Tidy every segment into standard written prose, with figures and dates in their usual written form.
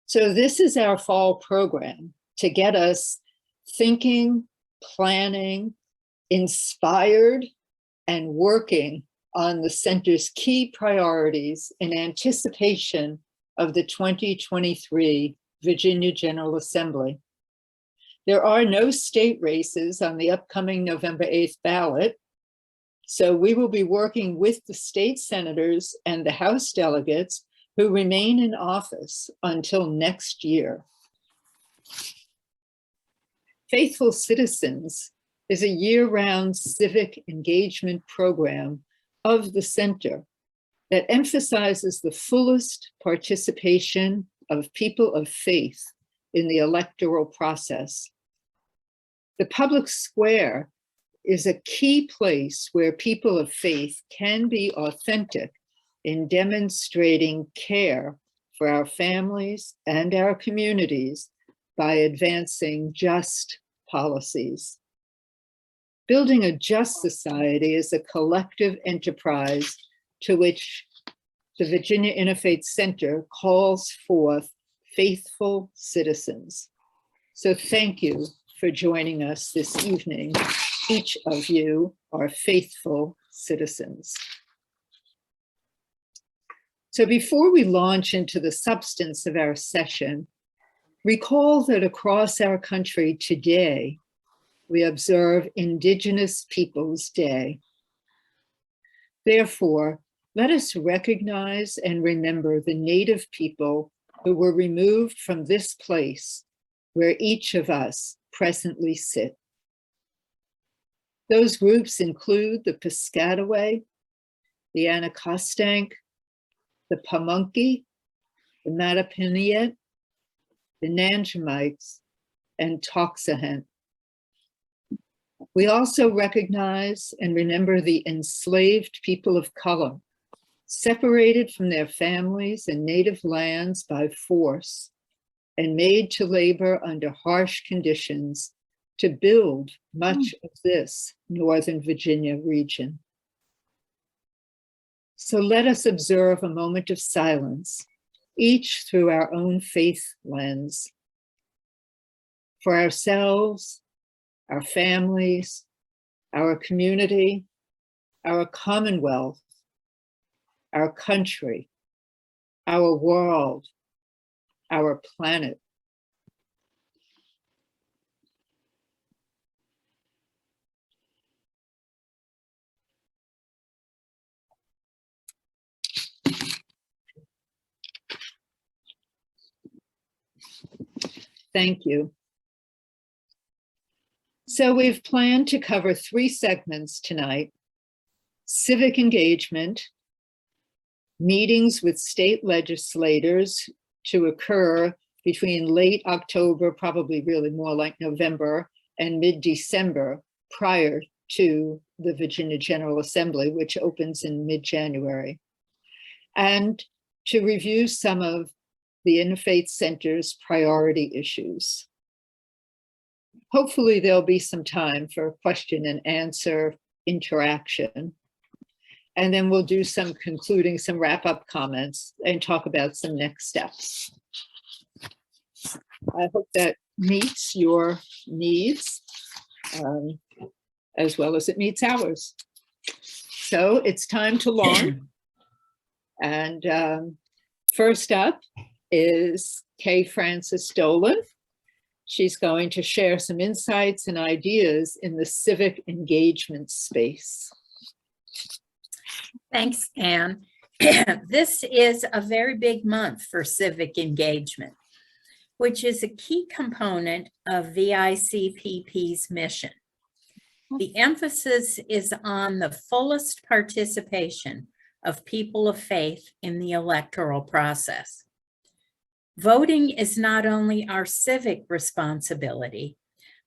So this is our fall program to get us thinking, planning, inspired, and working on the center's key priorities in anticipation of the 2023 Virginia General Assembly. There are no state races on the upcoming November 8th ballot, so we will be working with the state senators and the House delegates who remain in office until next year. Faithful Citizens is a year-round civic engagement program of the center that emphasizes the fullest participation of people of faith in the electoral process. The public square is a key place where people of faith can be authentic in demonstrating care for our families and our communities by advancing just policies. Building a just society is a collective enterprise to which the Virginia Interfaith Center calls forth faithful citizens. So thank you for joining us this evening. Each of you are faithful citizens. So before we launch into the substance of our session, recall that across our country today, we observe Indigenous Peoples Day. Therefore, let us recognize and remember the Native people who were removed from this place where each of us presently sit. Those groups include the Piscataway, the Anacostank, the Pamunkey, the Mattapiniet, the Nanjamites, and Toxahent. We also recognize and remember the enslaved people of color, separated from their families and native lands by force, and made to labor under harsh conditions to build much of this Northern Virginia region. So let us observe a moment of silence, each through our own faith lens, for ourselves, our families, our community, our commonwealth, our country, our world, our planet. Thank you. So we've planned to cover 3 segments tonight: civic engagement, meetings with state legislators to occur between late October, probably really more like November, and mid-December, prior to the Virginia General Assembly, which opens in mid-January, and to review some of the Interfaith Center's priority issues. Hopefully there'll be some time for question and answer interaction. And then we'll do some concluding, some wrap-up comments and talk about some next steps. I hope that meets your needs as well as it meets ours. So it's time to launch. And first up is Kay Frances Dolan. She's going to share some insights and ideas in the civic engagement space. Thanks, Anne. This is a very big month for civic engagement, which is a key component of VICPP's mission. The emphasis is on the fullest participation of people of faith in the electoral process. Voting is not only our civic responsibility,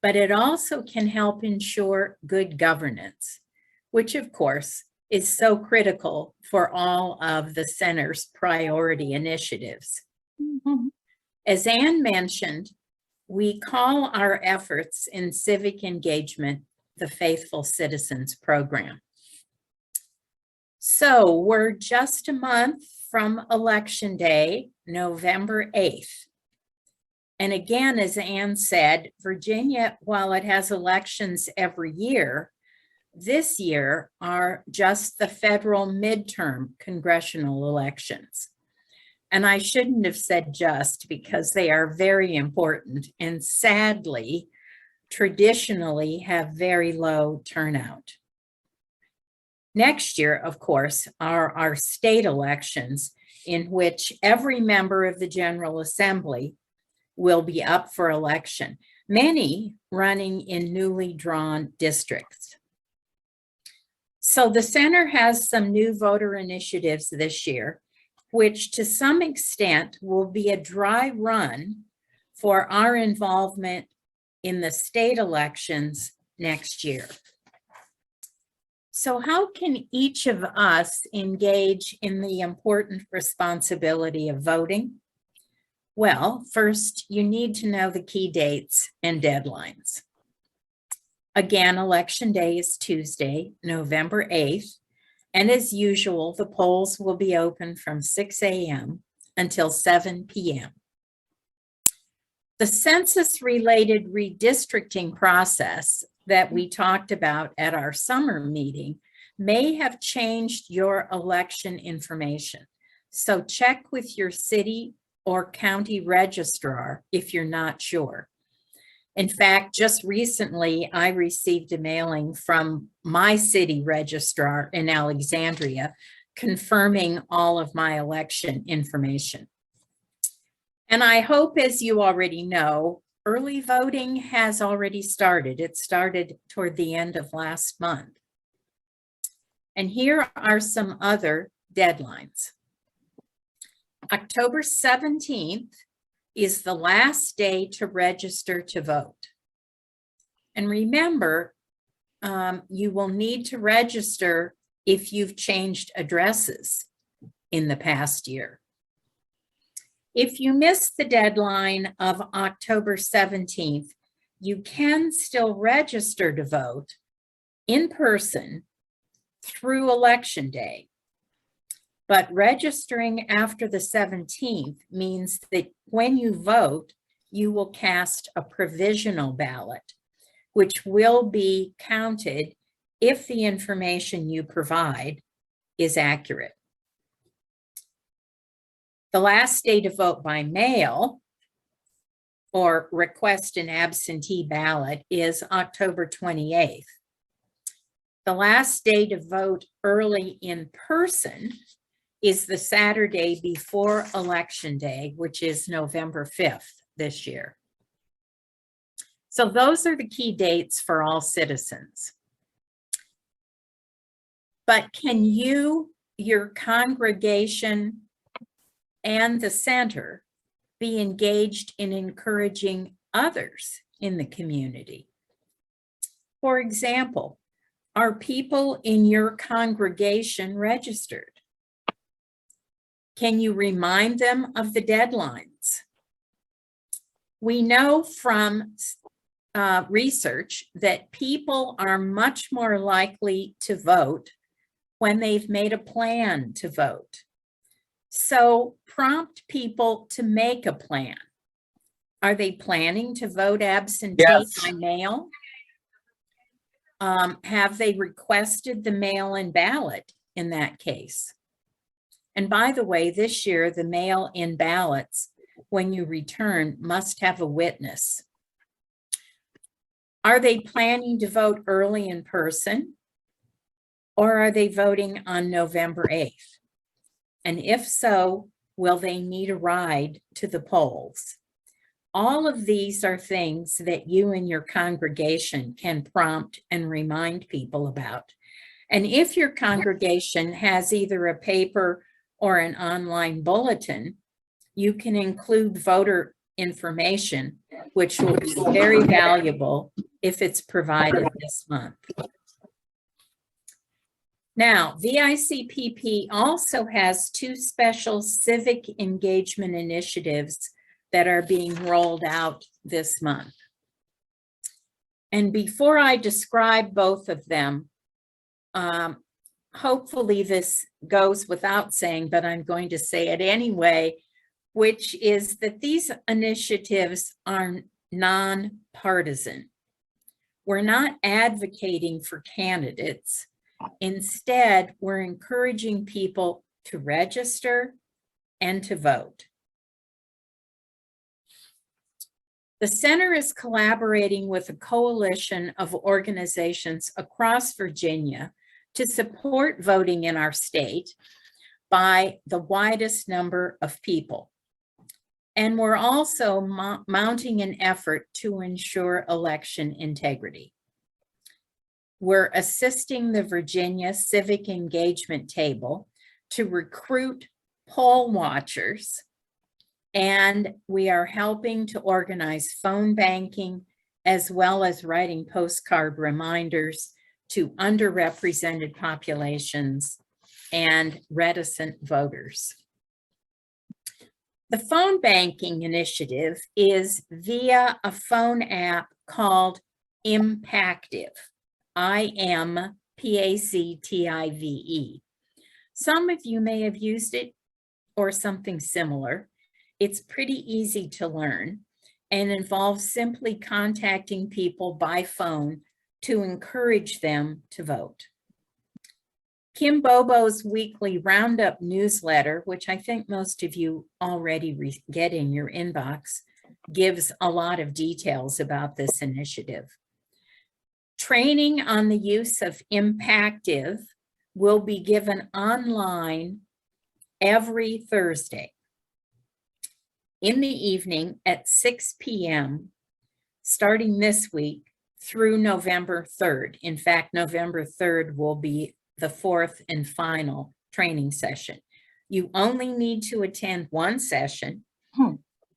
but it also can help ensure good governance, which of course is so critical for all of the center's priority initiatives. As Anne mentioned, we call our efforts in civic engagement the Faithful Citizens Program. So we're just a month from Election Day, November 8th. And again, as Anne said, Virginia, while it has elections every year, this year are just the federal midterm congressional elections. And I shouldn't have said just, because they are very important and sadly, traditionally have very low turnout. Next year, of course, are our state elections, in which every member of the General Assembly will be up for election, many running in newly drawn districts. So the center has some new voter initiatives this year, which to some extent will be a dry run for our involvement in the state elections next year. So how can each of us engage in the important responsibility of voting? Well, first, you need to know the key dates and deadlines. Again, Election Day is Tuesday, November 8th, and as usual, the polls will be open from 6 a.m. until 7 p.m. The census-related redistricting process that we talked about at our summer meeting may have changed your election information. So check with your city or county registrar if you're not sure. In fact, just recently, I received a mailing from my city registrar in Alexandria confirming all of my election information. And I hope, as you already know, early voting has already started. It started toward the end of last month. And here are some other deadlines. October 17th is the last day to register to vote. And remember, you will need to register if you've changed addresses in the past year. If you miss the deadline of October 17th, you can still register to vote in person through Election Day. But registering after the 17th means that when you vote, you will cast a provisional ballot, which will be counted if the information you provide is accurate. The last day to vote by mail or request an absentee ballot is October 28th. The last day to vote early in person is the Saturday before Election Day, which is November 5th this year. So those are the key dates for all citizens. But can you, your congregation, and the center be engaged in encouraging others in the community? For example, are people in your congregation registered? Can you remind them of the deadlines? We know from research that people are much more likely to vote when they've made a plan to vote. So prompt people to make a plan. Are they planning to vote absentee by mail? Have they requested the mail-in ballot in that case? And by the way, this year, the mail-in ballots, when you return, must have a witness. Are they planning to vote early in person? Or are they voting on November 8th? And if so, will they need a ride to the polls? All of these are things that you and your congregation can prompt and remind people about. And if your congregation has either a paper or an online bulletin, you can include voter information, which will be very valuable if it's provided this month. Now, VICPP also has two special civic engagement initiatives that are being rolled out this month. And before I describe both of them, hopefully this goes without saying, but I'm going to say it anyway, which is that these initiatives are nonpartisan. We're not advocating for candidates. Instead, we're encouraging people to register and to vote. The center is collaborating with a coalition of organizations across Virginia to support voting in our state by the widest number of people. And we're also mounting an effort to ensure election integrity. We're assisting the Virginia Civic Engagement Table to recruit poll watchers, and we are helping to organize phone banking as well as writing postcard reminders to underrepresented populations and reticent voters. The phone banking initiative is via a phone app called Impactive, IMPACTIVE. Some of you may have used it or something similar. It's pretty easy to learn and involves simply contacting people by phone to encourage them to vote. Kim Bobo's weekly Roundup newsletter, which I think most of you already get in your inbox, gives a lot of details about this initiative. Training on the use of Impactive will be given online every Thursday in the evening at 6 p.m. starting this week through November 3rd. In fact, November 3rd will be the fourth and final training session. You only need to attend one session.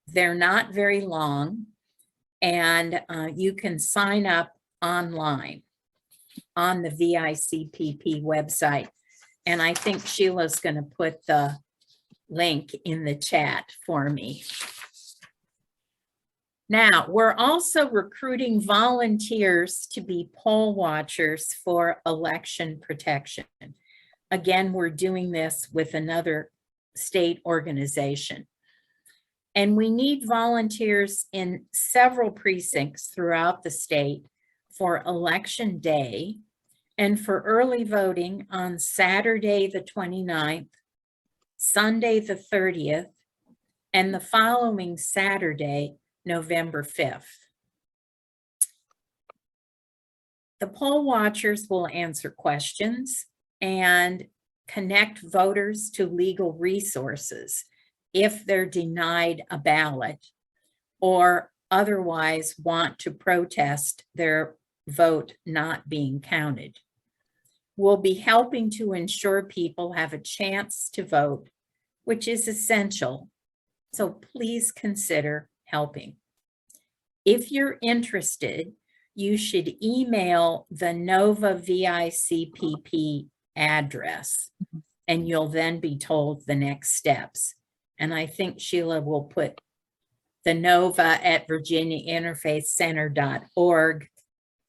They're not very long, and you can sign up online on the VICPP website. And I think Sheila's going to put the link in the chat for me. Now, we're also recruiting volunteers to be poll watchers for election protection. Again, we're doing this with another state organization. And we need volunteers in several precincts throughout the state for election day and for early voting on Saturday the 29th, Sunday the 30th, and the following Saturday, November 5th. The poll watchers will answer questions and connect voters to legal resources if they're denied a ballot or otherwise want to protest their vote not being counted. We'll be helping to ensure people have a chance to vote, which is essential. So please consider helping. If you're interested, you should email the NOVA VICPP address, and you'll then be told the next steps. And I think Sheila will put the NOVA at virginiainterfaithcenter.org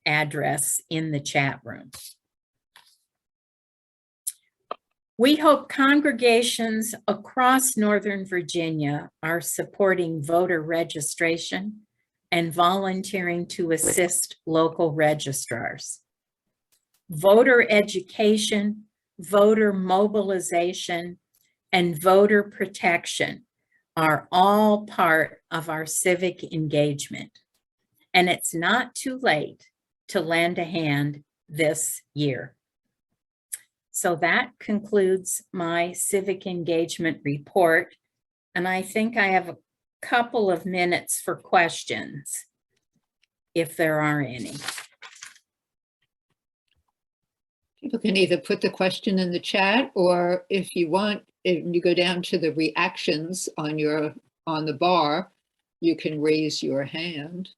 address in the chat room. We hope congregations across Northern Virginia are supporting voter registration and volunteering to assist local registrars. Voter education, voter mobilization, and voter protection are all part of our civic engagement. And it's not too late to lend a hand this year. So that concludes my civic engagement report. And I think I have a couple of minutes for questions, if there are any. People can either put the question in the chat, or if you want, if you go down to the reactions on the bar, you can raise your hand.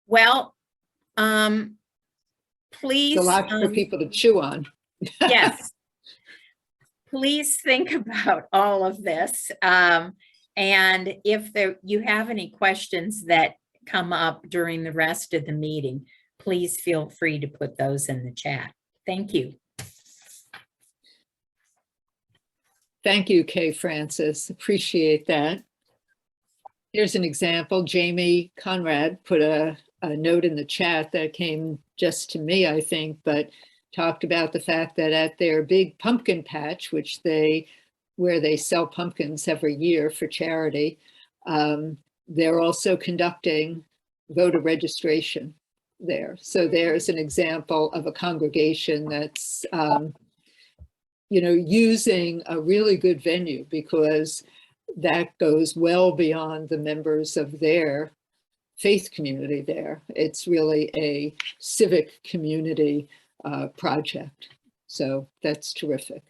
Well, please. It's a lot for people to chew on. Yes. Please think about all of this. And if you have any questions that come up during the rest of the meeting, please feel free to put those in the chat. Thank you. Thank you, Kay Frances. Appreciate that. Here's an example. Jamie Conrad put a note in the chat that came just to me, I think, but talked about the fact that at their big pumpkin patch, where they sell pumpkins every year for charity, they're also conducting voter registration there. So there's an example of a congregation that's using a really good venue, because that goes well beyond the members of their faith community there. It's really a civic community project. So that's terrific.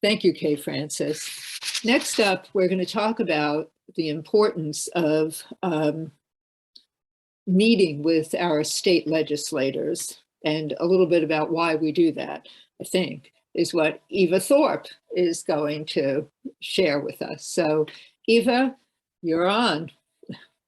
Thank you, Kay Frances. Next up, we're going to talk about the importance of meeting with our state legislators, and a little bit about why we do that, I think, is what Eva Thorpe is going to share with us. So Eva, you're on.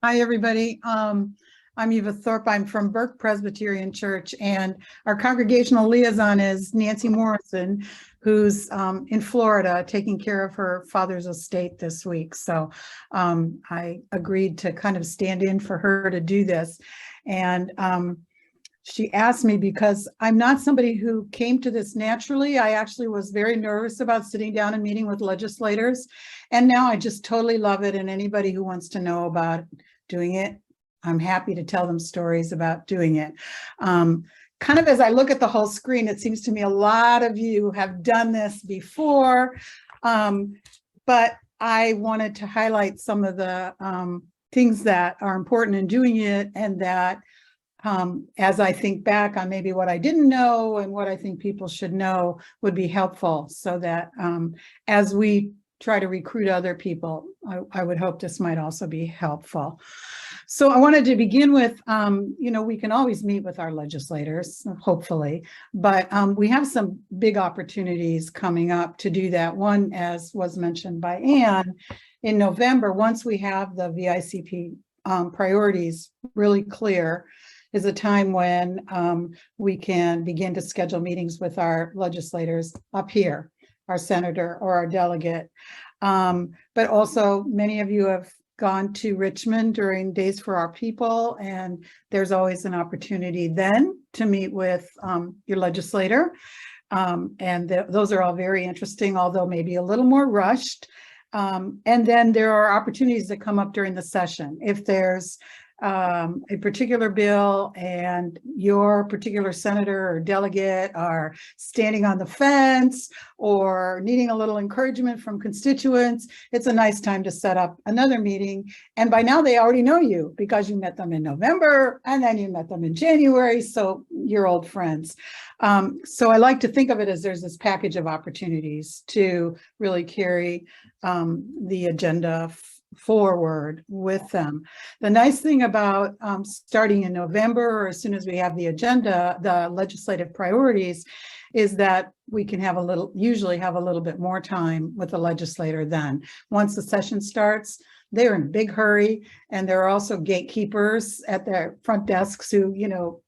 Hi, everybody. I'm Eva Thorpe. I'm from Burke Presbyterian Church, and our congregational liaison is Nancy Morrison, who's in Florida taking care of her father's estate this week. So I agreed to kind of stand in for her to do this. And she asked me, because I'm not somebody who came to this naturally. I actually was very nervous about sitting down and meeting with legislators. And now I just totally love it. And anybody who wants to know about doing it, I'm happy to tell them stories about doing it. Kind of as I look at the whole screen, it seems to me a lot of you have done this before, but I wanted to highlight some of the things that are important in doing it, and that as I think back on maybe what I didn't know and what I think people should know would be helpful, so that as we try to recruit other people, I would hope this might also be helpful. So I wanted to begin with, we can always meet with our legislators, hopefully, but we have some big opportunities coming up to do that. One, as was mentioned by Anne, in November, once we have the VICP priorities really clear, is a time when we can begin to schedule meetings with our legislators up here, our senator or our delegate. But also many of you have gone to Richmond during Days for Our People, and there's always an opportunity then to meet with your legislator. Those are all very interesting, although maybe a little more rushed. And then there are opportunities that come up during the session. If there's a particular bill and your particular senator or delegate are standing on the fence or needing a little encouragement from constituents, it's a nice time to set up another meeting. And by now they already know you, because you met them in November and then you met them in January, so you're old friends. So I like to think of it as there's this package of opportunities to really carry the agenda forward with them. The nice thing about starting in November, or as soon as we have the agenda, the legislative priorities, is that we can usually have a little bit more time with the legislator then. Once the session starts, they're in a big hurry, and there are also gatekeepers at their front desks who,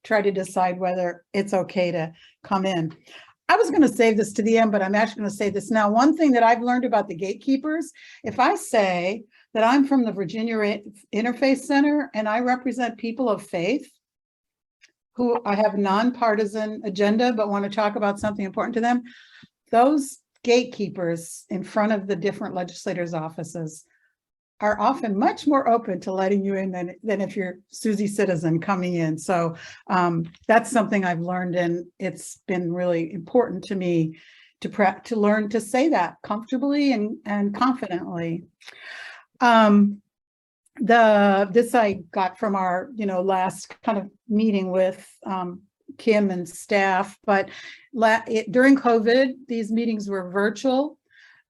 try to decide whether it's okay to come in. I was going to save this to the end, but I'm actually going to say this now. One thing that I've learned about the gatekeepers, if I say that I'm from the Virginia Interfaith Center and I represent people of faith who I have a nonpartisan agenda but want to talk about something important to them, those gatekeepers in front of the different legislators' offices are often much more open to letting you in than if you're Susie Citizen coming in. So that's something I've learned, and it's been really important to me to learn to say that comfortably and confidently. This I got from our last kind of meeting with Kim and staff, but during COVID, these meetings were virtual.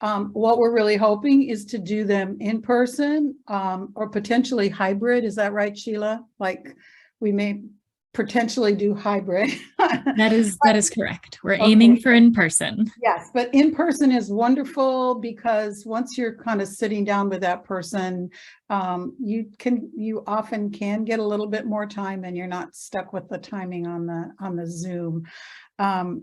What we're really hoping is to do them in person or potentially hybrid. Is that right, Sheila? Like we may potentially do hybrid. That is correct. We're Okay. aiming for in person. Yes, but in person is wonderful because once you're kind of sitting down with that person, you often can get a little bit more time and you're not stuck with the timing on the Zoom.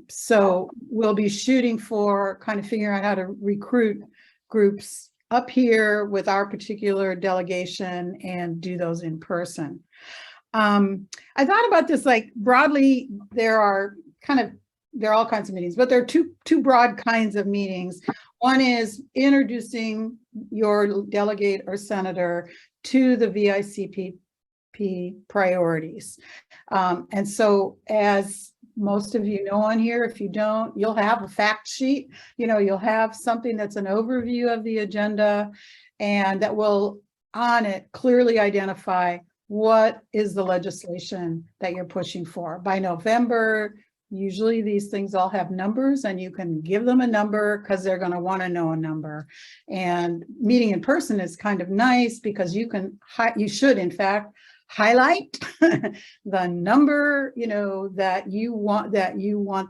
So we'll be shooting for kind of figuring out how to recruit groups up here with our particular delegation and do those in person. I thought about this, like broadly, there are all kinds of meetings, but there are two broad kinds of meetings. One is introducing your delegate or senator to the VICPP priorities. And so as most of you know on here, if you don't, you'll have a fact sheet, you'll have something that's an overview of the agenda and that will on it clearly identify what is the legislation that you're pushing for. By November, usually these things all have numbers and you can give them a number because they're going to want to know a number. And meeting in person is kind of nice because you should in fact highlight the number, that you want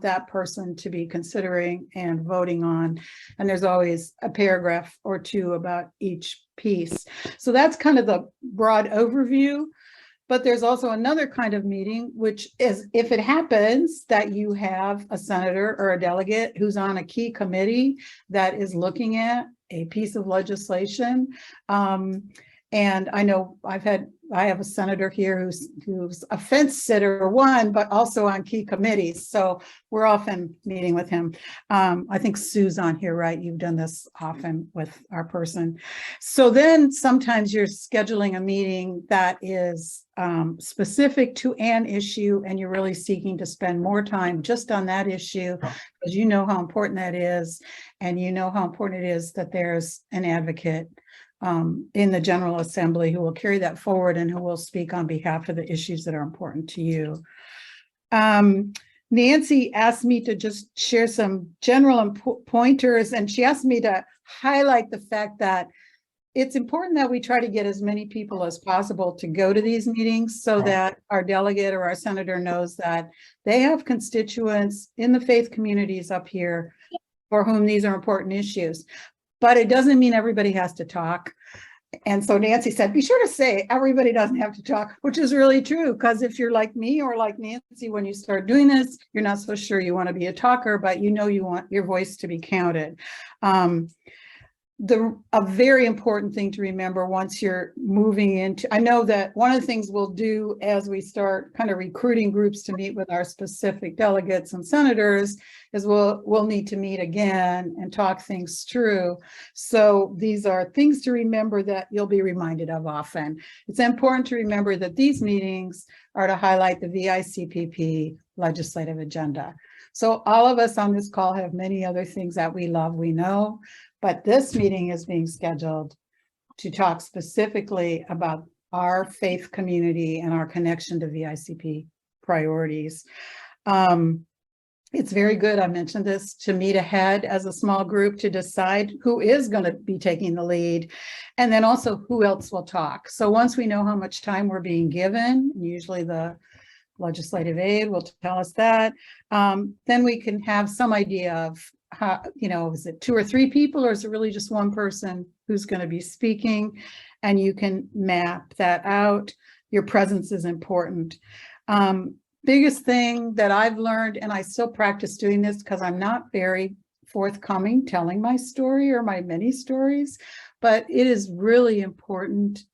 that person to be considering and voting on. And there's always a paragraph or two about each piece. So that's kind of the broad overview. But there's also another kind of meeting, which is if it happens that you have a senator or a delegate who's on a key committee that is looking at a piece of legislation. And I know I have a senator here who's a fence sitter, but also on key committees. So we're often meeting with him. I think Sue's on here, right? You've done this often with our person. So then sometimes you're scheduling a meeting that is specific to an issue and you're really seeking to spend more time just on that issue because you know how important that is. And you know how important it is that there's an advocate in the General Assembly who will carry that forward and who will speak on behalf of the issues that are important to you. Nancy asked me to just share some general pointers, and she asked me to highlight the fact that it's important that we try to get as many people as possible to go to these meetings so that our delegate or our senator knows that they have constituents in the faith communities up here for whom these are important issues. But it doesn't mean everybody has to talk. And so Nancy said, be sure to say everybody doesn't have to talk, which is really true. Because if you're like me or like Nancy, when you start doing this, you're not so sure you want to be a talker, but you want your voice to be counted. A very important thing to remember once you're moving into, I know that one of the things we'll do as we start kind of recruiting groups to meet with our specific delegates and senators is we'll need to meet again and talk things through. So these are things to remember that you'll be reminded of often. It's important to remember that these meetings are to highlight the VICPP legislative agenda. So all of us on this call have many other things that we love, we know. But this meeting is being scheduled to talk specifically about our faith community and our connection to VICP priorities. It's very good, I mentioned this, to meet ahead as a small group to decide who is going to be taking the lead, and then also who else will talk. So once we know how much time we're being given, usually the legislative aide will tell us that, then we can have some idea of how, is it 2 or 3 people or is it really just one person who's going to be speaking? And you can map that out. Your presence is important. Biggest thing that I've learned, and I still practice doing this because I'm not very forthcoming telling my story or my many stories, but it is really important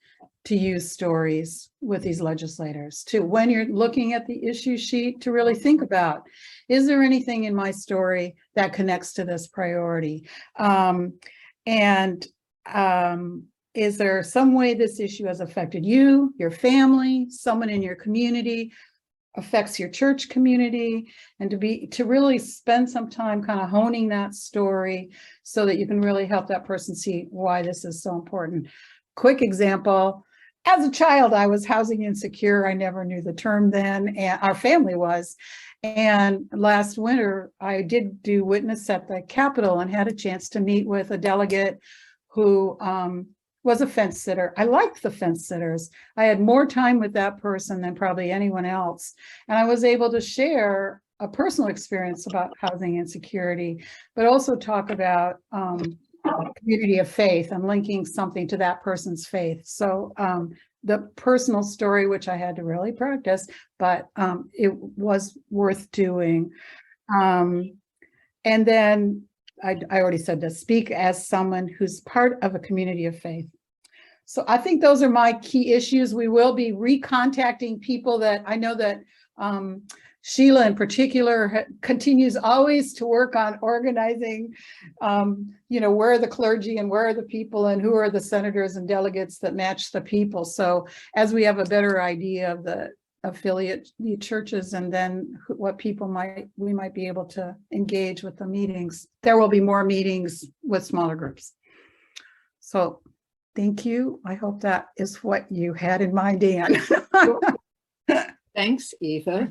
to use stories with these legislators to, when you're looking at the issue sheet, to really think about, is there anything in my story that connects to this priority? Is there some way this issue has affected you, your family, someone in your community, affects your church community, and to really spend some time kind of honing that story so that you can really help that person see why this is so important. Quick example. As a child, I was housing insecure. I never knew the term then, and our family was. And last winter, I did do witness at the Capitol and had a chance to meet with a delegate who was a fence sitter. I liked the fence sitters. I had more time with that person than probably anyone else. And I was able to share a personal experience about housing insecurity, but also talk about community of faith and linking something to that person's faith. So the personal story, which I had to really practice, but it was worth doing. And then I already said this, speak as someone who's part of a community of faith. So I think those are my key issues. We will be recontacting people that I know that Sheila in particular continues always to work on organizing, where are the clergy and where are the people and who are the senators and delegates that match the people. So as we have a better idea of the affiliate churches and then what people we might be able to engage with the meetings, there will be more meetings with smaller groups. So thank you. I hope that is what you had in mind, Dan. Thanks, Eva.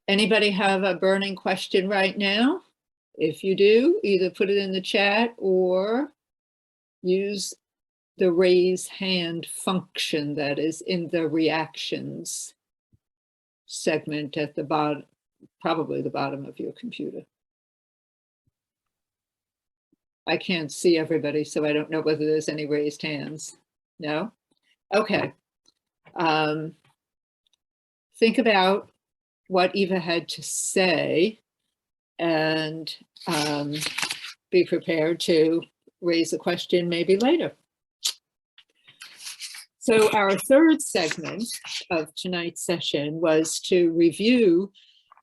Anybody have a burning question right now? If you do, either put it in the chat or use the raise hand function that is in the reactions segment at the bottom, probably the bottom of your computer. I can't see everybody, so I don't know whether there's any raised hands. No? Okay. Think about what Eva had to say and be prepared to raise a question maybe later. So our third segment of tonight's session was to review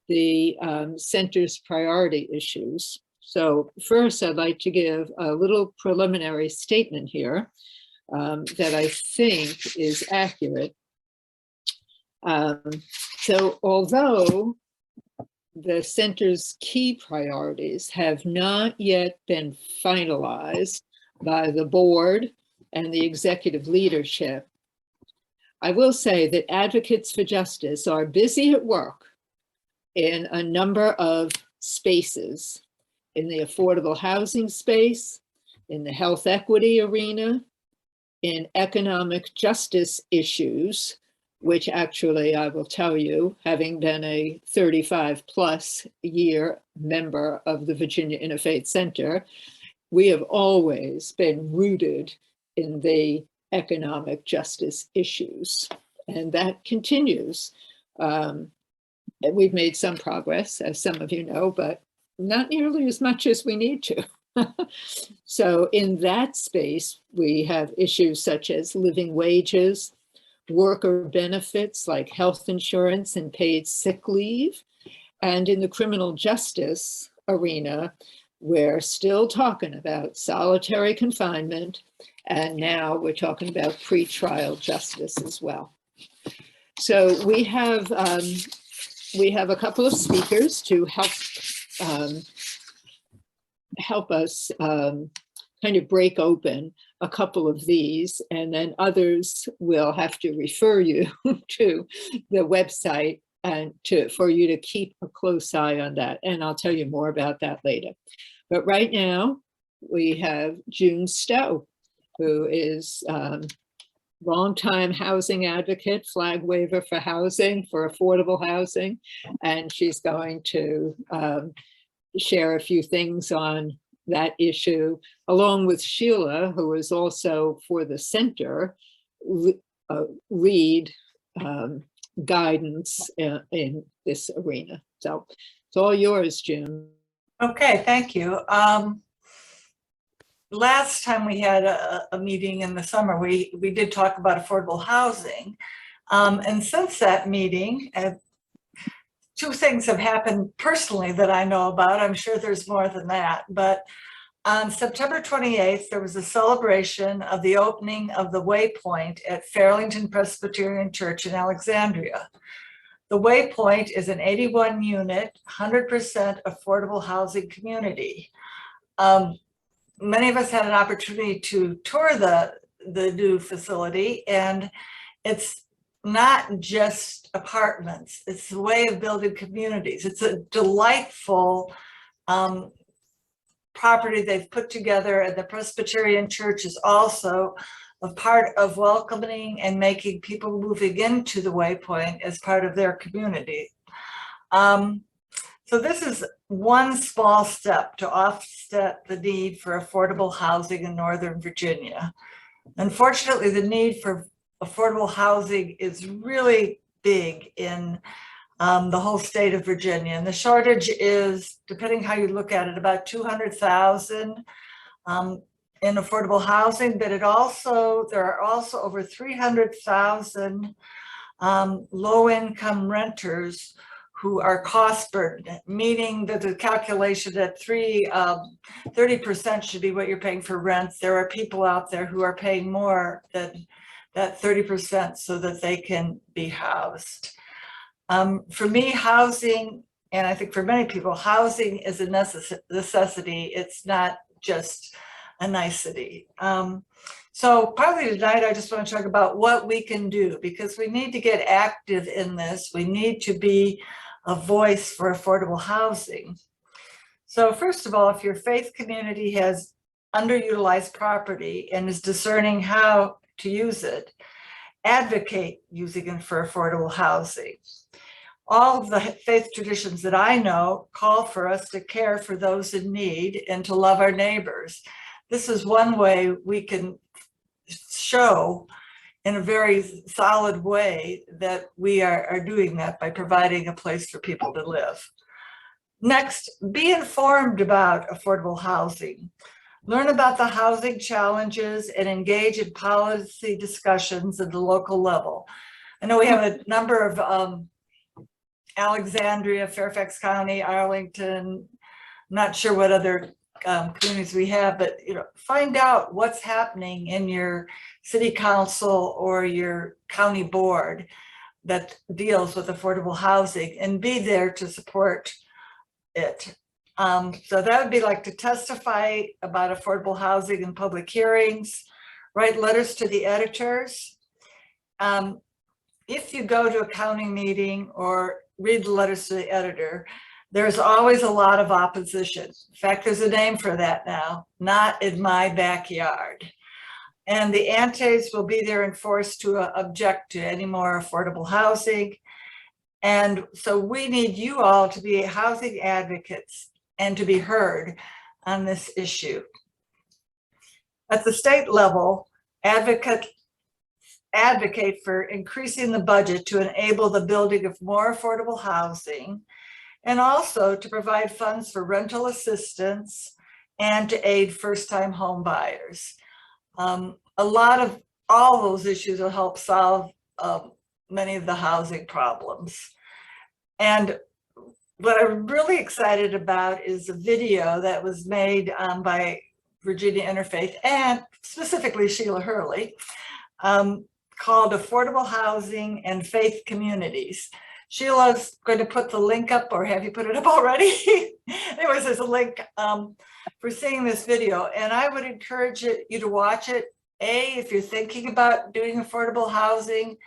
the center's priority issues. So first, I'd like to give a little preliminary statement here that I think is accurate. So although the center's key priorities have not yet been finalized by the board and the executive leadership, I will say that advocates for justice are busy at work in a number of spaces, in the affordable housing space, in the health equity arena, in economic justice issues, which actually I will tell you, having been a 35+ year member of the Virginia Interfaith Center, we have always been rooted in the economic justice issues, and that continues. We've made some progress, as some of you know, but not nearly as much as we need to. So in that space, we have issues such as living wages, worker benefits like health insurance and paid sick leave. And in the criminal justice arena, we're still talking about solitary confinement, and now we're talking about pretrial justice as well. So we have a couple of speakers to help us kind of break open a couple of these, and then others will have to refer you to the website and for you to keep a close eye on that. And I'll tell you more about that later. But right now we have June Stowe, who is longtime housing advocate, flag waver for housing, for affordable housing. And she's going to share a few things on that issue, along with Sheila, who is also for the center, lead guidance in this arena. So it's all yours, June. Okay, thank you. Last time we had a meeting in the summer, we did talk about affordable housing. And since that meeting, two things have happened personally that I know about. I'm sure there's more than that, but on September 28th, there was a celebration of the opening of the Waypoint at Fairlington Presbyterian Church in Alexandria. The Waypoint is an 81 unit, 100% affordable housing community. Many of us had an opportunity to tour the new facility, and it's not just apartments, it's a way of building communities. It's a delightful property they've put together, and the Presbyterian Church is also a part of welcoming and making people moving into the Waypoint as part of their community. So this is one small step to offset the need for affordable housing in Northern Virginia. Unfortunately, the need for affordable housing is really big in the whole state of Virginia. And the shortage is, depending how you look at it, about 200,000 in affordable housing, but there are also over 300,000 low-income renters who are cost burdened, meaning that the calculation that 30% should be what you're paying for rent. There are people out there who are paying more than that 30% so that they can be housed. For me, housing, and I think for many people, housing is a necessity. It's not just a nicety. So partly tonight, I just want to talk about what we can do, because we need to get active in this. We need to be a voice for affordable housing. So first of all, if your faith community has underutilized property and is discerning how to use it, advocate using it for affordable housing. All of the faith traditions that I know call for us to care for those in need and to love our neighbors. This is one way we can show in a very solid way that we are doing that by providing a place for people to live. Next, be informed about affordable housing. Learn about the housing challenges and engage in policy discussions at the local level. I know we have a number of Alexandria, Fairfax County, Arlington, not sure what other communities we have, but find out what's happening in your city council or your county board that deals with affordable housing, and be there to support it. So that would be like to testify about affordable housing in public hearings, write letters to the editors. If you go to a county meeting or read the letters to the editor, there's always a lot of opposition. In fact, there's a name for that now, not in my backyard. And the antis will be there in force to object to any more affordable housing. And so we need you all to be housing advocates and to be heard on this issue. At the state level, advocate for increasing the budget to enable the building of more affordable housing, and also to provide funds for rental assistance and to aid first-time home buyers. A lot of all those issues will help solve many of the housing problems. And what I'm really excited about is a video that was made by Virginia Interfaith and specifically Sheila Herlihy, called Affordable Housing and Faith Communities. Sheila's going to put the link up, or have you put it up already? Anyways, there's a link for seeing this video, and I would encourage you to watch it. A, if you're thinking about doing affordable housing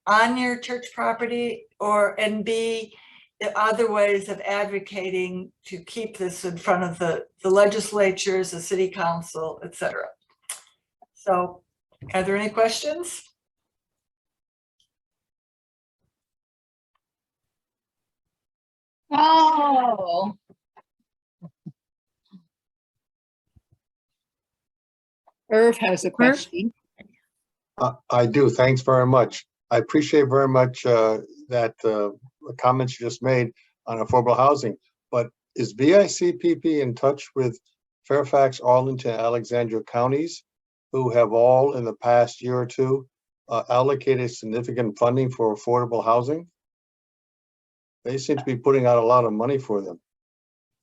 on your church property, and B, the other ways of advocating to keep this in front of the legislatures, the city council, etc. So, are there any questions? Oh. Irv has a question. I do. Thanks very much. I appreciate very much the comments you just made on affordable housing. But is VICPP in touch with Fairfax, Arlington, Alexandria counties, who have all in the past year or two allocated significant funding for affordable housing? They seem to be putting out a lot of money for them.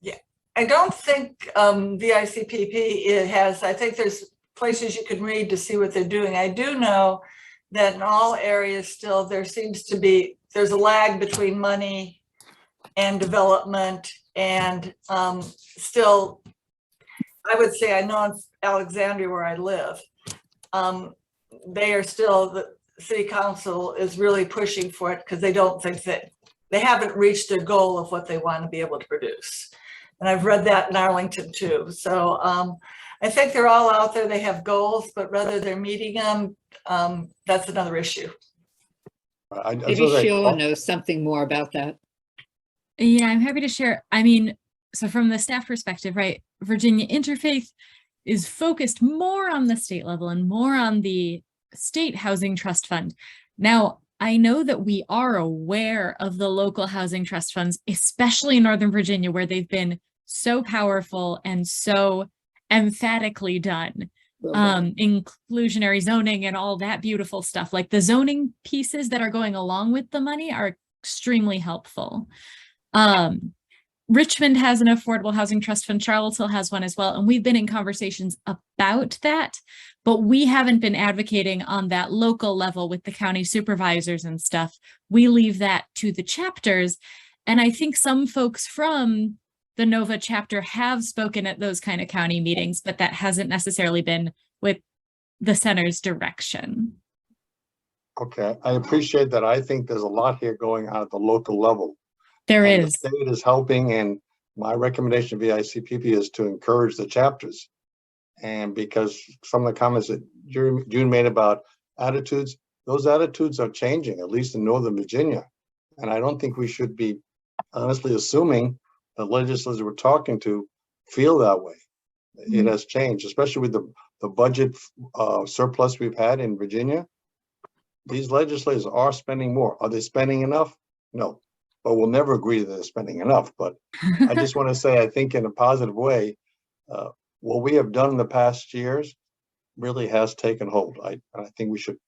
Yeah, I don't think VICPP has. I think there's places you can read to see what they're doing. I do know that in all areas still there's a lag between money and development, and still, I would say, I know in Alexandria where I live, they are still, the city council is really pushing for it because they don't think that they haven't reached their goal of what they want to be able to produce. And I've read that in Arlington too. So I think they're all out there. They have goals, but whether they're meeting them, that's another issue. Maybe Sheila knows something more about that. Yeah, I'm happy to share. I mean, so from the staff perspective, right, Virginia Interfaith is focused more on the state level and more on the state housing trust fund. Now, I know that we are aware of the local housing trust funds, especially in Northern Virginia, where they've been so powerful and so emphatically done. Inclusionary zoning and all that beautiful stuff. Like the zoning pieces that are going along with the money are extremely helpful. Richmond has an affordable housing trust fund. Charlottesville has one as well. And we've been in conversations about that, but we haven't been advocating on that local level with the county supervisors and stuff. We leave that to the chapters. And I think some folks from the NOVA chapter have spoken at those kind of county meetings, but that hasn't necessarily been with the center's direction. Okay, I appreciate that. I think there's a lot here going on at the local level. There And is. the state is helping, and my recommendation to VICPP is to encourage the chapters. And because some of the comments that June made about attitudes, those attitudes are changing, at least in Northern Virginia. And I don't think we should be honestly assuming the legislators we're talking to feel that way. It has changed, especially with the budget surplus we've had in Virginia. These legislators are spending more. Are they spending enough? No. But we'll never agree that they're spending enough. But I just want to say, I think in a positive way, what we have done in the past years really has taken hold. I think we should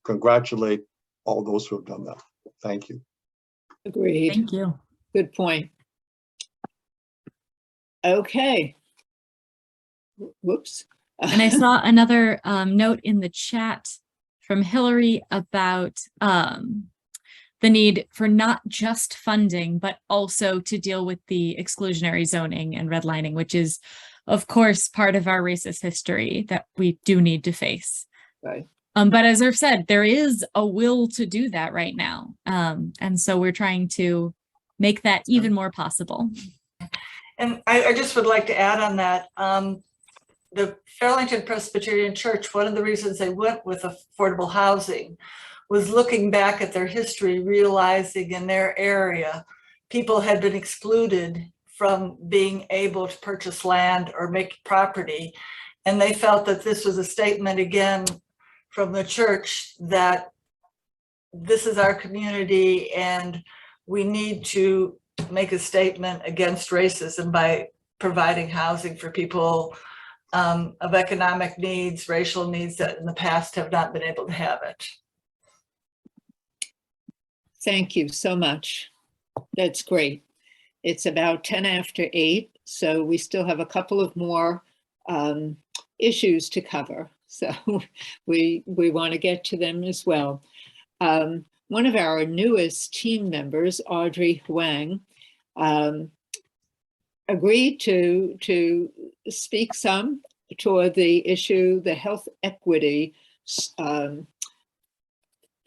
congratulate all those who have done that. Thank you. Agreed. Thank you. Good point. Okay. Whoops. And I saw another note in the chat from Hillary about the need for not just funding, but also to deal with the exclusionary zoning and redlining, which is, of course, part of our racist history that we do need to face. Right. But as Irv said, there is a will to do that right now. And so we're trying to make that even more possible. And I just would like to add on that, the Arlington Presbyterian Church, one of the reasons they went with affordable housing was looking back at their history, realizing in their area, people had been excluded from being able to purchase land or make property. And they felt that this was a statement again from the church that this is our community and we need to make a statement against racism by providing housing for people of economic needs, racial needs that in the past have not been able to have it. Thank you so much. That's great. It's about 10 after 8, so we still have a couple of more issues to cover. So we want to get to them as well. One of our newest team members, Audrey Huang, agreed to speak some toward the issue, the health equity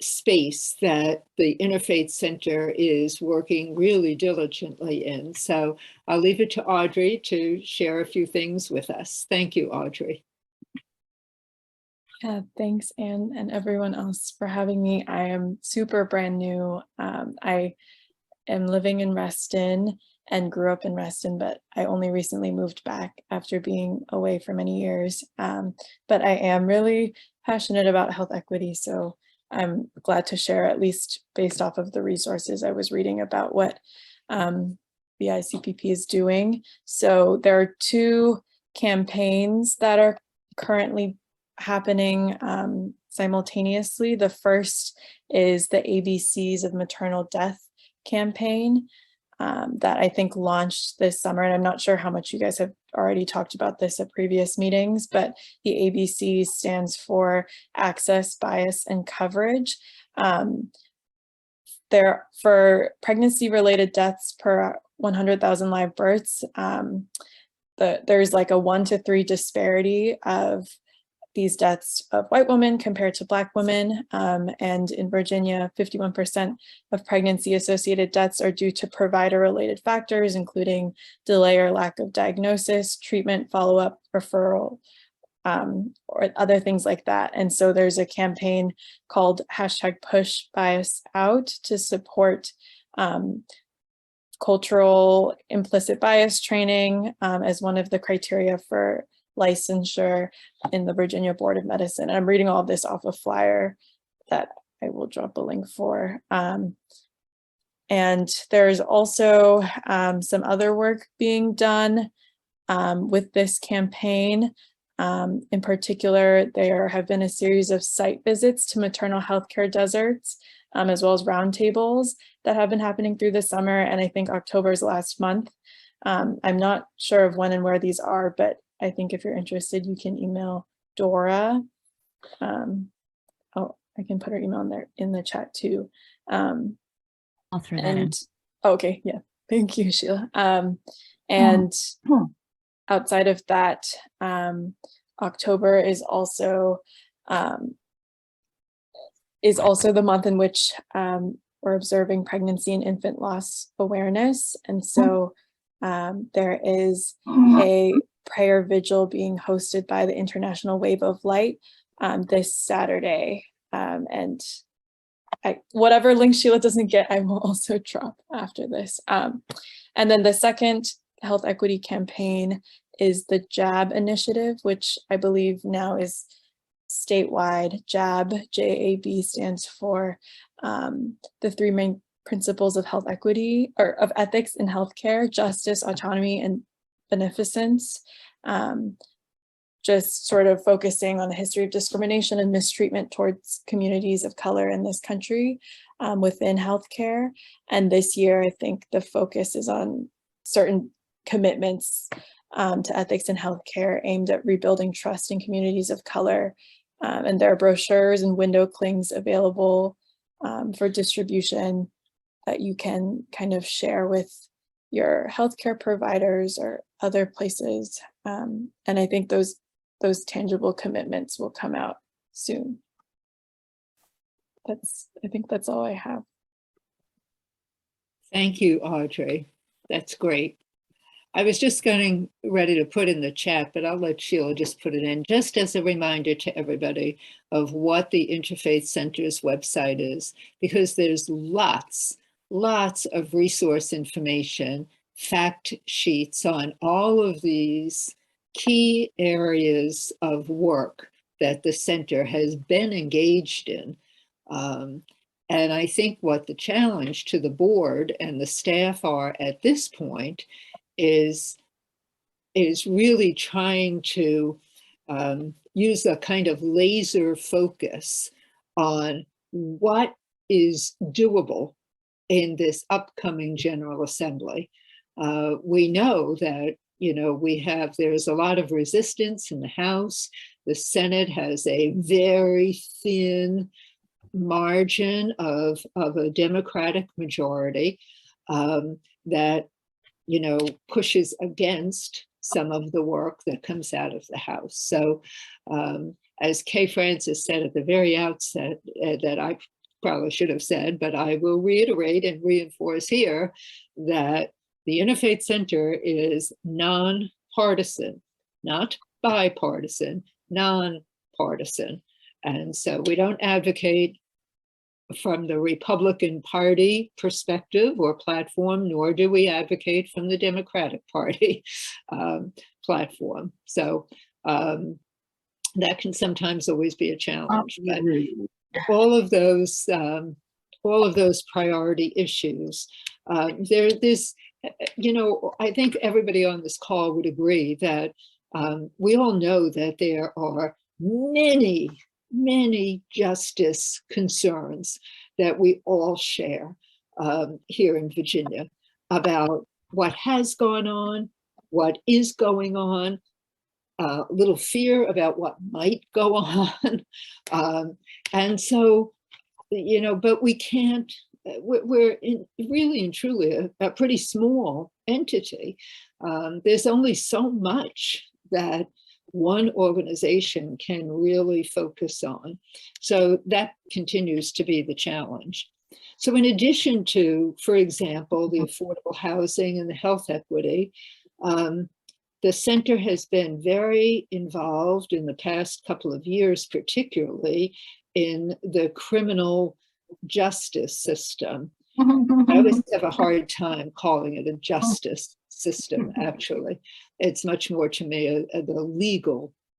space that the Interfaith Center is working really diligently in. So I'll leave it to Audrey to share a few things with us. Thank you, Audrey. Thanks, Anne, and everyone else for having me. I am super brand new. I am living in Reston and grew up in Reston, but I only recently moved back after being away for many years. But I am really passionate about health equity, so I'm glad to share, at least based off of the resources I was reading, about what VICPP is doing. So there are 2 campaigns that are currently happening simultaneously. The first is the ABCs of Maternal Death campaign that I think launched this summer. And I'm not sure how much you guys have already talked about this at previous meetings, but the ABC stands for access, bias, and coverage. There, for pregnancy-related deaths per 100,000 live births, there's like a 1 to 3 disparity of these deaths of white women compared to Black women. And in Virginia, 51% of pregnancy-associated deaths are due to provider-related factors, including delay or lack of diagnosis, treatment, follow-up, referral, or other things like that. And so there's a campaign called #PushBiasOut to support cultural implicit bias training as one of the criteria for licensure in the Virginia Board of Medicine. And I'm reading all of this off a flyer that I will drop a link for. And there's also some other work being done with this campaign. In particular, there have been a series of site visits to maternal healthcare deserts, as well as roundtables that have been happening through the summer. And I think October is last month. I'm not sure of when and where these are, but I think if you're interested, you can email Dora. Oh, I can put her email in there in the chat too. I'll throw that in. Okay, yeah, thank you, Sheila. And outside of that, October is also the month in which we're observing pregnancy and infant loss awareness. And so there is a prayer vigil being hosted by the International Wave of Light this Saturday. And whatever link Sheila doesn't get, I will also drop after this. And then the second health equity campaign is the JAB initiative, which I believe now is statewide. JAB, J-A-B, stands for the three main principles of health equity, or of ethics in healthcare: justice, autonomy, and beneficence. Just sort of focusing on the history of discrimination and mistreatment towards communities of color in this country within healthcare. And this year, I think the focus is on certain commitments to ethics in healthcare aimed at rebuilding trust in communities of color. And there are brochures and window clings available for distribution that you can kind of share with your healthcare providers or other places. And I think those tangible commitments will come out soon. I think that's all I have. Thank you, Audrey. That's great. I was just getting ready to put in the chat, but I'll let Sheila just put it in, just as a reminder to everybody of what the Interfaith Center's website is, because there's lots of resource information, fact sheets on all of these key areas of work that the center has been engaged in. And I think what the challenge to the board and the staff are at this point is really trying to use a kind of laser focus on what is doable in this upcoming General Assembly. We know that, there's a lot of resistance in the House. The Senate has a very thin margin of a Democratic majority that pushes against some of the work that comes out of the House. So as Kay Frances said at the very outset, that I probably should have said, but I will reiterate and reinforce here that the Interfaith Center is nonpartisan, not bipartisan, nonpartisan. And so we don't advocate from the Republican Party perspective or platform, nor do we advocate from the Democratic Party platform. So that can sometimes always be a challenge. But all of those priority issues, there's, I think everybody on this call would agree that we all know that there are many justice concerns that we all share here in Virginia about what has gone on, what is going on, a little fear about what might go on. And so, but we can't, we're really and truly a pretty small entity. There's only so much that one organization can really focus on. So that continues to be the challenge. So in addition to, for example, the affordable housing and the health equity, the center has been very involved in the past couple of years, particularly in the criminal justice system. I always have a hard time calling it a justice system, actually. It's much more to me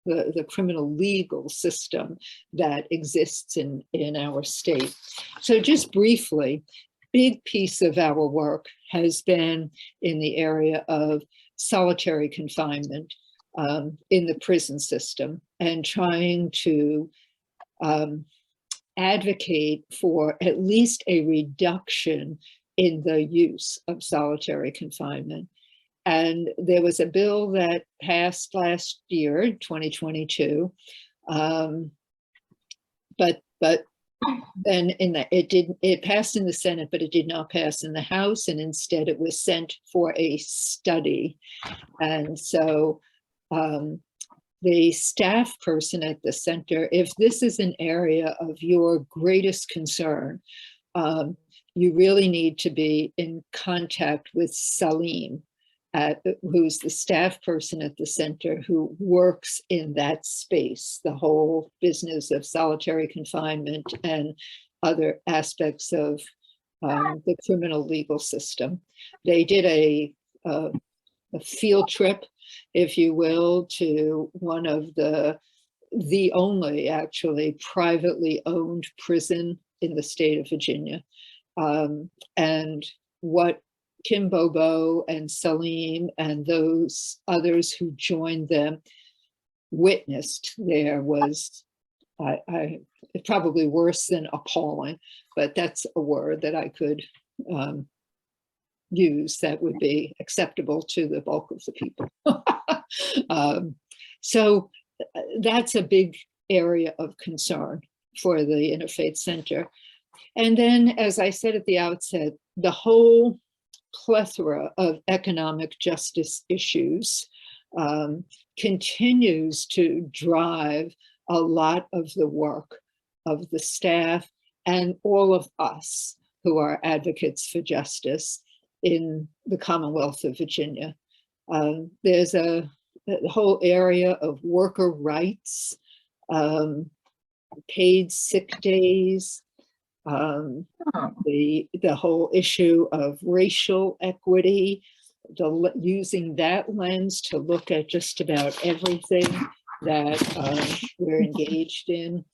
the criminal legal system that exists in our state. So just briefly, big piece of our work has been in the area of solitary confinement in the prison system, and trying to advocate for at least a reduction in the use of solitary confinement. And there was a bill that passed last year, 2022, but then it passed in the Senate, but it did not pass in the House, and instead it was sent for a study. And so the staff person at the center, if this is an area of your greatest concern, you really need to be in contact with Salim, who's the staff person at the center who works in that space, the whole business of solitary confinement and other aspects of the criminal legal system. They did a field trip, if you will, to one of the only actually privately owned prison in the state of Virginia. And what Kim Bobo and Salim and those others who joined them witnessed there was probably worse than appalling, but that's a word that I could use that would be acceptable to the bulk of the people. So that's a big area of concern for the Interfaith Center. And then, as I said at the outset, the whole plethora of economic justice issues continues to drive a lot of the work of the staff and all of us who are advocates for justice in the Commonwealth of Virginia. There's a whole area of worker rights, paid sick days, the whole issue of racial equity, using that lens to look at just about everything that we're engaged in.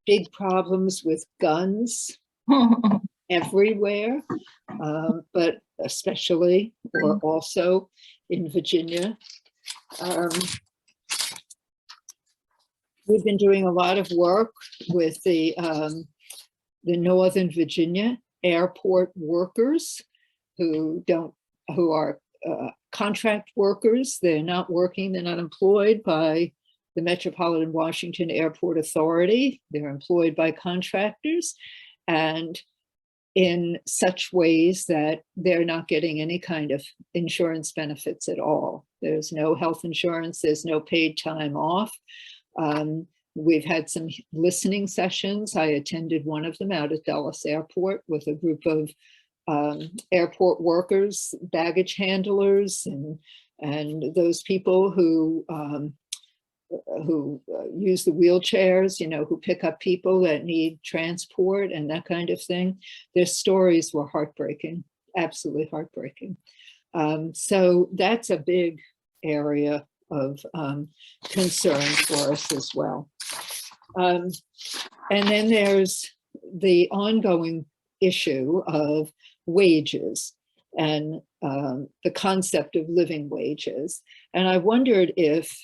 Big problems with guns everywhere, but especially or also in Virginia. We've been doing a lot of work with the Northern Virginia airport workers who are contract workers. They're not working, they're not employed by the Metropolitan Washington Airport Authority. They're employed by contractors, and in such ways that they're not getting any kind of insurance benefits at all. There's no health insurance, there's no paid time off. We've had some listening sessions. I attended one of them out at Dulles Airport with a group of airport workers, baggage handlers, and those people who use the wheelchairs, who pick up people that need transport and that kind of thing. Their stories were heartbreaking, absolutely heartbreaking. So that's a big area of concern for us as well. And then there's the ongoing issue of wages and the concept of living wages. And I wondered if,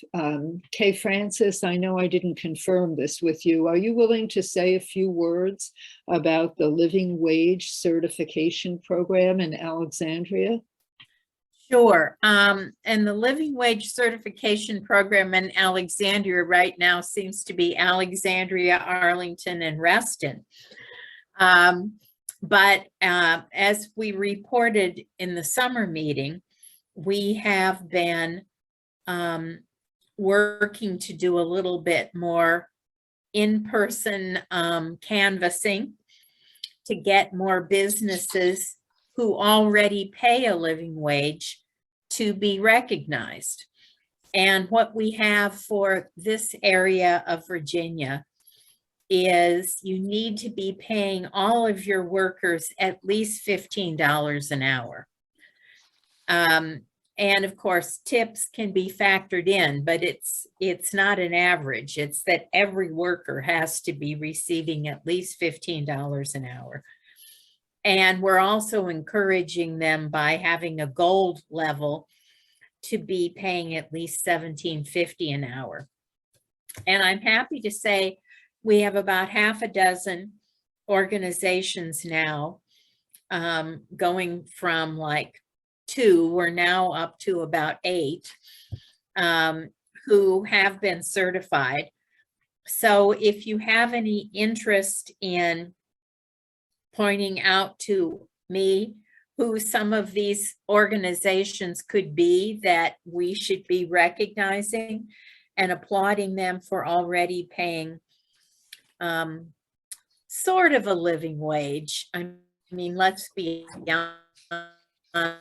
Kay Frances, I know I didn't confirm this with you, are you willing to say a few words about the living wage certification program in Alexandria? Sure. And the living wage certification program in Alexandria right now seems to be Alexandria, Arlington, and Reston. But as we reported in the summer meeting, we have been working to do a little bit more in-person canvassing to get more businesses who already pay a living wage to be recognized. And what we have for this area of Virginia is you need to be paying all of your workers at least $15 an hour. And of course, tips can be factored in, but it's not an average. It's that every worker has to be receiving at least $15 an hour. And we're also encouraging them by having a gold level to be paying at least $17.50 an hour. And I'm happy to say we have about half a dozen organizations now, going from like 2, we're now up to about 8, who have been certified. So if you have any interest in pointing out to me who some of these organizations could be that we should be recognizing and applauding them for already paying sort of a living wage. I mean, let's be honest.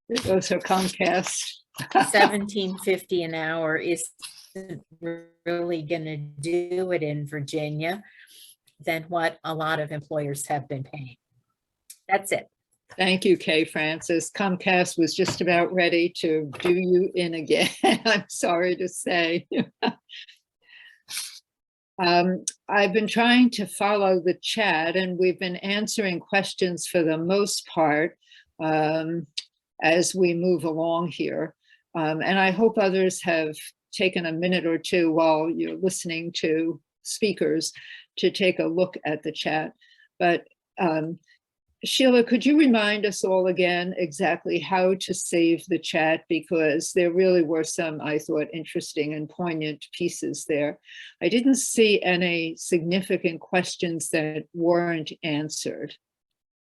Those are Comcast. $17.50 an hour isn't really going to do it in Virginia than what a lot of employers have been paying. That's it. Thank you, Kay Frances. Comcast was just about ready to do you in again. I'm sorry to say. I've been trying to follow the chat, and we've been answering questions for the most part as we move along here. And I hope others have taken a minute or two while you're listening to speakers to take a look at the chat. But Sheila, could you remind us all again exactly how to save the chat? Because there really were some, I thought, interesting and poignant pieces there. I didn't see any significant questions that weren't answered.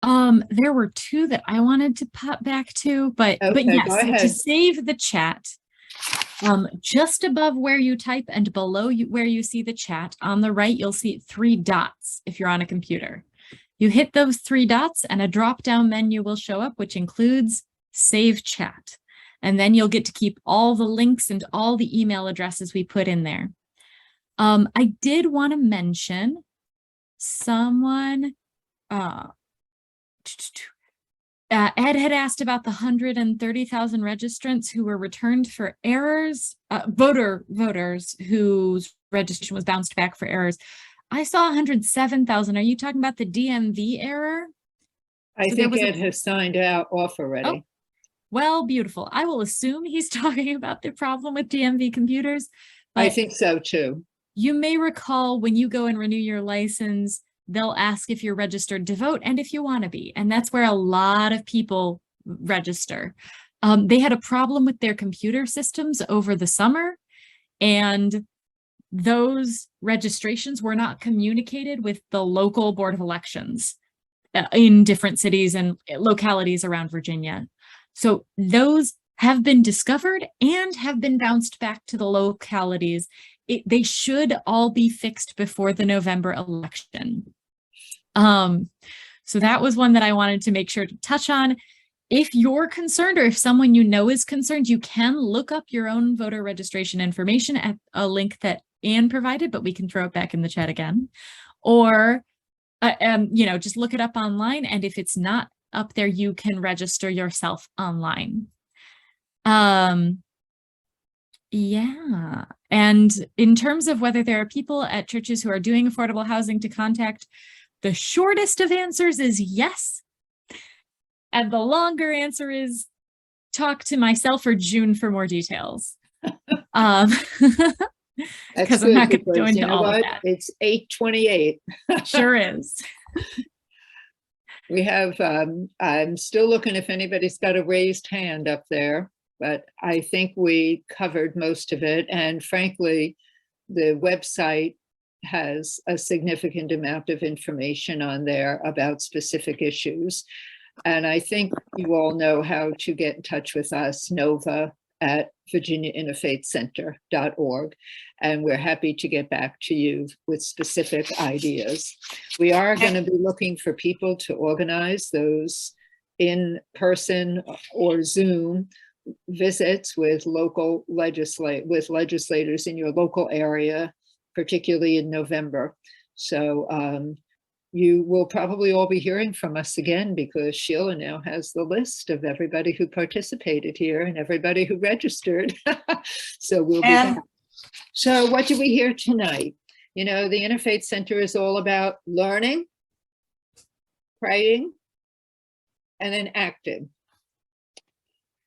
There were 2 that I wanted to pop back to, but yes, so to save the chat, just above where you type and below where you see the chat, on the right, you'll see 3 dots if you're on a computer. You hit those 3 dots and a drop-down menu will show up, which includes Save Chat. And then you'll get to keep all the links and all the email addresses we put in there. I did want to mention someone, Ed had asked about the 130,000 registrants who were returned for errors, voters whose registration was bounced back for errors. I saw 107,000. Are you talking about the DMV error? I think Ed has signed off already. Oh, well, beautiful. I will assume he's talking about the problem with DMV computers. I think so too. You may recall when you go and renew your license, they'll ask if you're registered to vote and if you want to be. And that's where a lot of people register. They had a problem with their computer systems over the summer, and those registrations were not communicated with the local Board of Elections in different cities and localities around Virginia. So those have been discovered and have been bounced back to the localities. They should all be fixed before the November election. So that was one that I wanted to make sure to touch on. If you're concerned, or if someone you know is concerned, you can look up your own voter registration information at a link that Anne provided, but we can throw it back in the chat again. Or, just look it up online. And if it's not up there, you can register yourself online. Yeah. And in terms of whether there are people at churches who are doing affordable housing to contact, the shortest of answers is yes. And the longer answer is talk to myself or June for more details. Because I'm not going to go into all of that. It's 8:28. Sure is. We have, I'm still looking if anybody's got a raised hand up there, but I think we covered most of it. And frankly, the website has a significant amount of information on there about specific issues. And I think you all know how to get in touch with us, nova@virginiainterfaithcenter.org. And we're happy to get back to you with specific ideas. We are going to be looking for people to organize those in person or Zoom visits with legislators in your local area, particularly in November. So you will probably all be hearing from us again because Sheila now has the list of everybody who participated here and everybody who registered. So we'll be back. So what did we hear tonight? You know, the Interfaith Center is all about learning, praying, and then acting.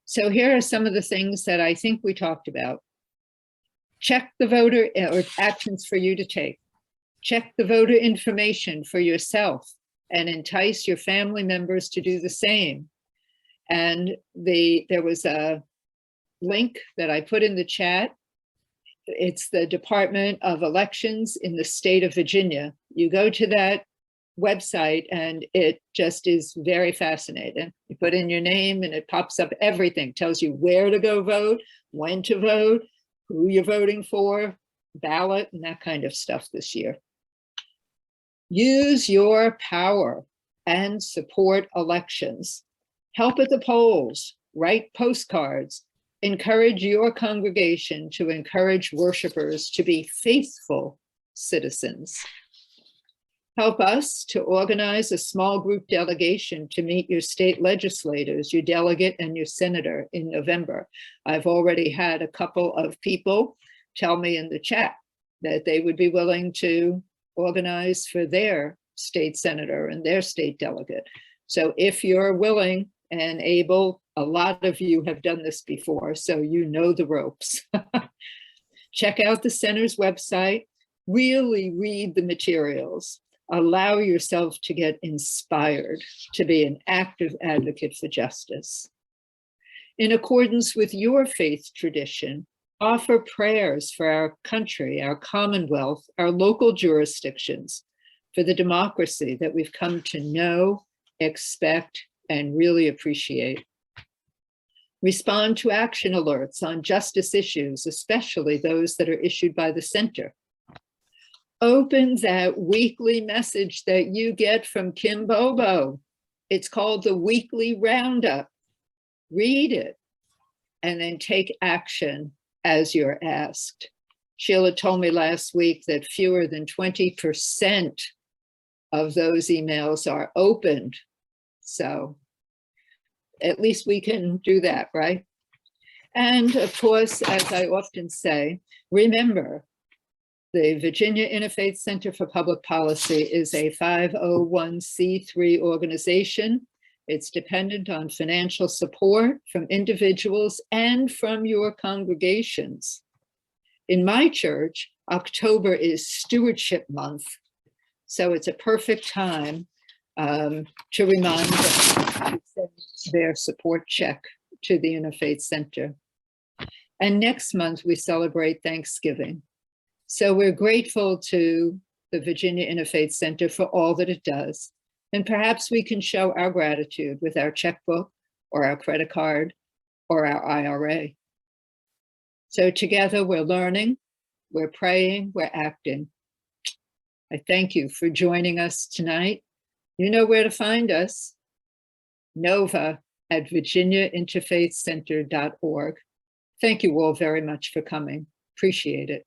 So here are some of the things that I think we talked about. Check the voter or actions for you to take. Check the voter information for yourself and entice your family members to do the same. And there was a link that I put in the chat. It's the Department of Elections in the state of Virginia. You go to that website and it just is very fascinating. You put in your name and it pops up everything, tells you where to go vote, when to vote, who you're voting for, ballot, and that kind of stuff this year. Use your power and support elections. Help at the polls, write postcards, encourage your congregation to encourage worshipers to be faithful citizens. Help us to organize a small group delegation to meet your state legislators, your delegate and your senator in November. I've already had a couple of people tell me in the chat that they would be willing to organize for their state senator and their state delegate. So if you're willing and able, a lot of you have done this before, so you know the ropes. Check out the center's website, really read the materials. Allow yourself to get inspired to be an active advocate for justice. In accordance with your faith tradition, offer prayers for our country, our commonwealth, our local jurisdictions, for the democracy that we've come to know, expect, and really appreciate. Respond to action alerts on justice issues, especially those that are issued by the center. Open that weekly message that you get from Kim Bobo. It's called the Weekly Roundup. Read it and then take action as you're asked. Sheila told me last week that fewer than 20% of those emails are opened. So at least we can do that, right? And of course, as I often say, remember, the Virginia Interfaith Center for Public Policy is a 501c3 organization. It's dependent on financial support from individuals and from your congregations. In my church, October is Stewardship Month, so it's a perfect time to remind them to send their support check to the Interfaith Center. And next month, we celebrate Thanksgiving. So we're grateful to the Virginia Interfaith Center for all that it does. And perhaps we can show our gratitude with our checkbook or our credit card or our IRA. So together we're learning, we're praying, we're acting. I thank you for joining us tonight. You know where to find us, nova@virginiainterfaithcenter.org. Thank you all very much for coming. Appreciate it.